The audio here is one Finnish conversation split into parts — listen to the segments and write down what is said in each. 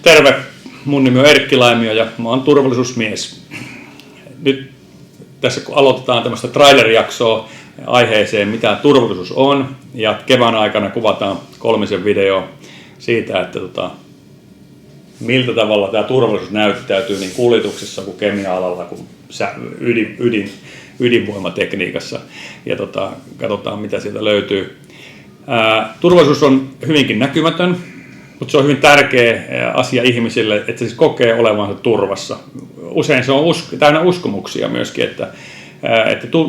Terve, mun nimi on Erkki Laimio ja mä oon turvallisuusmies. Nyt tässä kun aloitetaan tämmöistä trailer-jaksoa aiheeseen, mitä turvallisuus on, ja kevään aikana kuvataan 3 videoa siitä, että miltä tavalla tämä turvallisuus näyttäytyy niin kuljetuksessa kuin kemia-alalla kuin ydinvoimatekniikassa, ja katsotaan mitä sieltä löytyy. Turvallisuus on hyvinkin näkymätön, mutta se on hyvin tärkeä asia ihmisille, että se siis kokee olevansa turvassa. Usein se on täynnä uskomuksia myöskin, että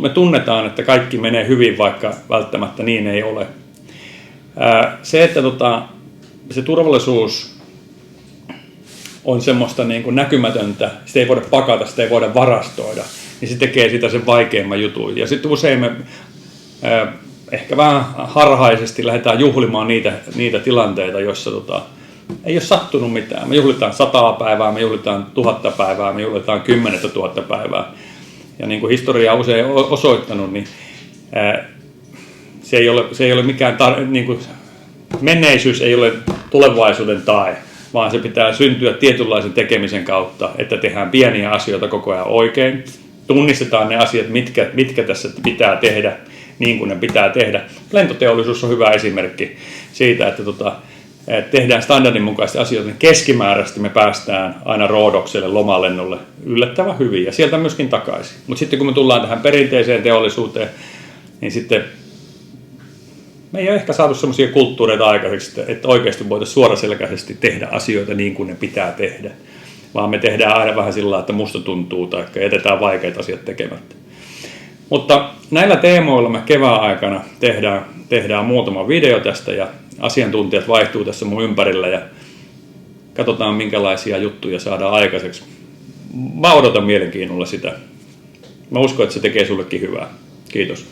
me tunnetaan, että kaikki menee hyvin, vaikka välttämättä niin ei ole. Se, että se turvallisuus on semmoista niin kuin näkymätöntä, sitä ei voida pakata, sitä ei voida varastoida, niin se tekee sitä sen vaikeimman jutun. Ja sitten usein me ehkä vähän harhaisesti lähdetään juhlimaan niitä tilanteita, joissa ei ole sattunut mitään. Me juhlitaan 100 päivää, me juhlitaan 1000 päivää, me juhlitaan 10 000 päivää. Ja niin kuin historia on usein osoittanut, niin se ei ole mikään niin kuin menneisyys ei ole tulevaisuuden tae, vaan se pitää syntyä tietynlaisen tekemisen kautta, että tehdään pieniä asioita koko ajan oikein. Tunnistetaan ne asiat, mitkä tässä pitää tehdä niin kuin ne pitää tehdä. Lentoteollisuus on hyvä esimerkki siitä, että tehdään standardin mukaisesti asioita, niin keskimääräisesti me päästään aina roodokselle, lomalennolle yllättävän hyvin ja sieltä myöskin takaisin. Mutta sitten kun me tullaan tähän perinteiseen teollisuuteen, niin sitten me ei ole ehkä saatu sellaisia kulttuureita aikaiseksi, että oikeasti voitaisiin suoraselkäisesti tehdä asioita niin kuin ne pitää tehdä, vaan me tehdään aina vähän sillä lailla, että musta tuntuu tai jätetään vaikeat asiat tekemättä. Mutta näillä teemoilla me kevään aikana tehdään muutama video tästä ja asiantuntijat vaihtuu tässä mun ympärillä ja katsotaan minkälaisia juttuja saadaan aikaiseksi. Mä odotan mielenkiinnolla sitä. Mä uskon, että se tekee sullekin hyvää. Kiitos.